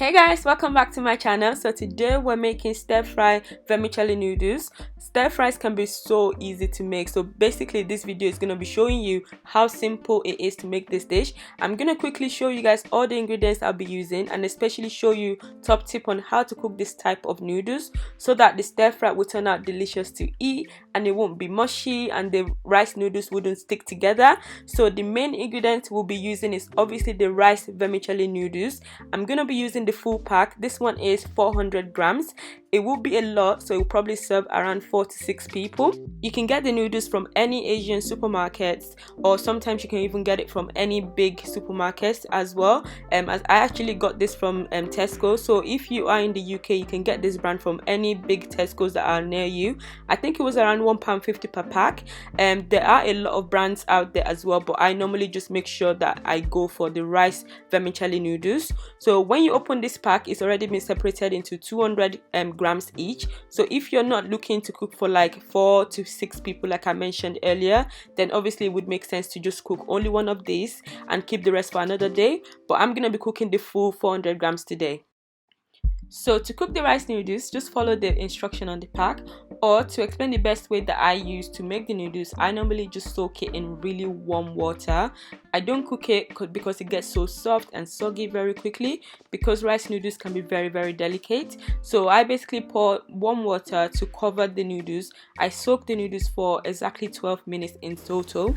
Hey guys, welcome back to my channel. So today we're making stir fry vermicelli noodles. Stir fries can be so easy to make, so basically this video is going to be showing you how simple it is to make this dish. I'm going to quickly show you guys all the ingredients I'll be using and especially show you top tip on how to cook this type of noodles so that the stir fry will turn out delicious to eat and it won't be mushy and the rice noodles wouldn't stick together. So the main ingredient we'll be using is obviously the rice vermicelli noodles. I'm going to be using the full pack. This one is 400 grams. It will be a lot, so it will probably serve around 4 to 6 people. You can get the noodles from any Asian supermarkets, or sometimes you can even get it from any big supermarkets as well. As I actually got this from Tesco, so if you are in the UK, you can get this brand from any big Tesco's that are near you. I think it was around £1.50 per pack. There are a lot of brands out there as well, but I normally just make sure that I go for the rice vermicelli noodles. So when you open this pack, it's already been separated into 200 grams each. So if you're not looking to cook for like 4 to 6 people like I mentioned earlier, then obviously it would make sense to just cook only one of these and keep the rest for another day. But I'm gonna be cooking the full 400 grams today. So to cook the rice noodles, just follow the instruction on the pack, or to explain the best way that I use to make the noodles, I normally just soak it in really warm water. I don't cook it because it gets so soft and soggy very quickly, because rice noodles can be very delicate. So I basically pour warm water to cover the noodles. I soak the noodles for exactly 12 minutes in total.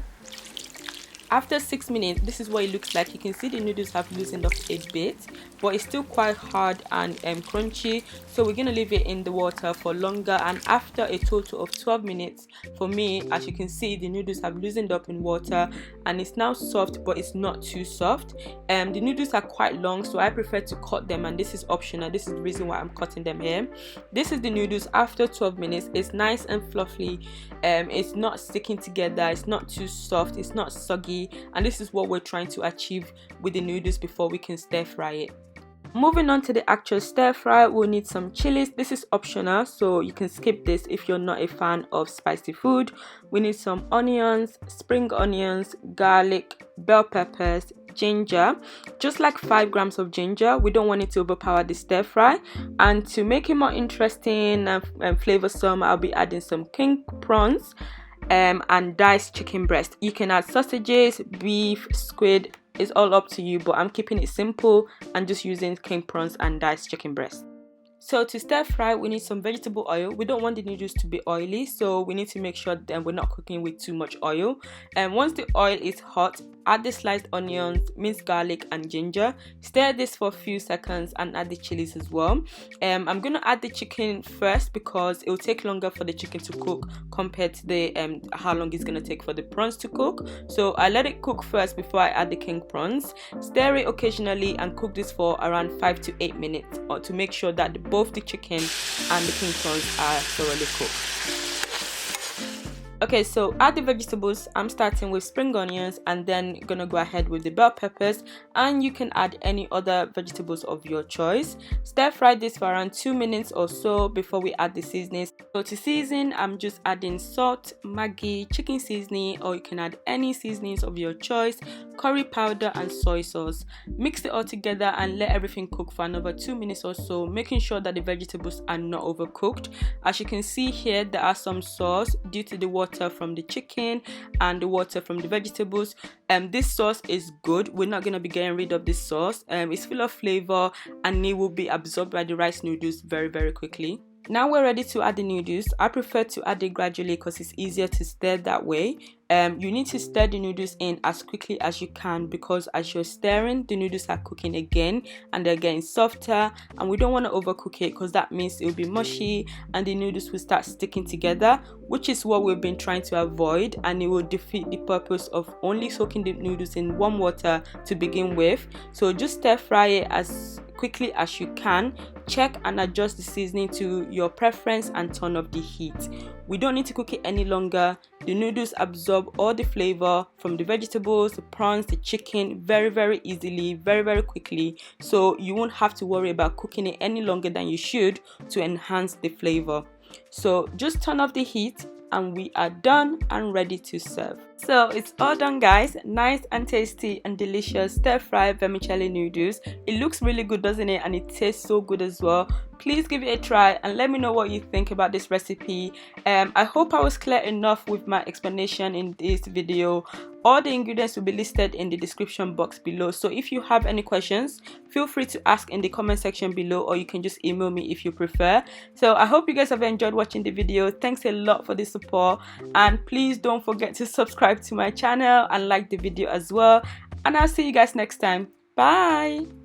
After 6 minutes, this is what it looks like. You can see the noodles have loosened up a bit, but it's still quite hard and crunchy. So we're gonna leave it in the water for longer, and after a total of 12 minutes, for me, as you can see, the noodles have loosened up in water and it's now soft, but it's not too soft. The noodles are quite long, so I prefer to cut them, and this is optional. This is the reason why I'm cutting them here. This is the noodles after 12 minutes. It's nice and fluffy. It's not sticking together, it's not too soft, it's not soggy, and this is what we're trying to achieve with the noodles before we can stir fry it. Moving on to the actual stir fry, we'll need some chilies. This is optional, so you can skip this if you're not a fan of spicy food. We need some onions, spring onions, garlic, bell peppers, ginger, just like 5 grams of ginger. We don't want it to overpower the stir fry. And to make it more interesting and flavorsome, I'll be adding some king prawns and diced chicken breast. You can add sausages, beef, squid. It's all up to you, but I'm keeping it simple and just using king prawns and diced chicken breast. So to stir fry, we need some vegetable oil. We don't want the noodles to be oily, so we need to make sure that we're not cooking with too much oil. And once the oil is hot, add the sliced onions, minced garlic and ginger. Stir this for a few seconds and add the chilies as well. I'm going to add the chicken first because it will take longer for the chicken to cook compared to the how long it's going to take for the prawns to cook. So I let it cook first before I add the king prawns. Stir it occasionally and cook this for around 5 to 8 minutes or to make sure that both the chicken and the king prawns are thoroughly cooked. Okay, so add the vegetables. I'm starting with spring onions and then gonna go ahead with the bell peppers, and you can add any other vegetables of your choice. Stir fry this for around 2 minutes or so before we add the seasonings. So to season, I'm just adding salt, Maggi, chicken seasoning, or you can add any seasonings of your choice, curry powder and soy sauce. Mix it all together and let everything cook for another 2 minutes or so, making sure that the vegetables are not overcooked. As you can see here, there are some sauce due to the water from the chicken and the water from the vegetables. This sauce is good. We're not going to be getting rid of this sauce. It's full of flavor and it will be absorbed by the rice noodles very quickly. Now we're ready to add the noodles. I prefer to add it gradually because it's easier to stir that way. You need to stir the noodles in as quickly as you can, because as you're stirring, the noodles are cooking again and they're getting softer, and we don't want to overcook it because that means it will be mushy and the noodles will start sticking together, which is what we've been trying to avoid, and it will defeat the purpose of only soaking the noodles in warm water to begin with. So just stir fry it as quickly as you can. Check and adjust the seasoning to your preference and turn off the heat. We don't need to cook it any longer. The noodles absorb all the flavor from the vegetables, the prawns, the chicken very easily, very quickly, so you won't have to worry about cooking it any longer than you should to enhance the flavor. So just turn off the heat and we are done and ready to serve. So it's all done, guys. Nice and tasty and delicious stir-fry vermicelli noodles. It looks really good, doesn't it? And it tastes so good as well. Please give it a try and let me know what you think about this recipe. I hope I was clear enough with my explanation in this video. All the ingredients will be listed in the description box below, so if you have any questions, feel free to ask in the comment section below, or you can just email me if you prefer. So I hope you guys have enjoyed watching the video. Thanks a lot for the support, and please don't forget to subscribe to my channel and like the video as well, and I'll see you guys next time. Bye.